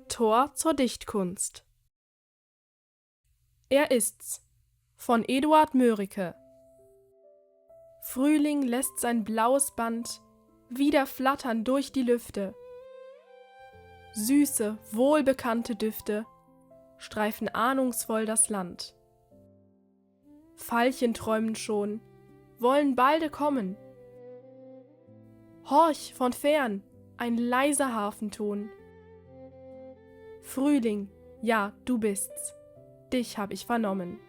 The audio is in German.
Tor zur Dichtkunst. Er ist's von Eduard Mörike. Frühling lässt sein blaues Band wieder flattern durch die Lüfte. Süße, wohlbekannte Düfte streifen ahnungsvoll das Land. Veilchen träumen schon, wollen balde kommen. Horch, von fern, ein leiser Harfenton. Frühling, ja, du bist's, dich hab ich vernommen.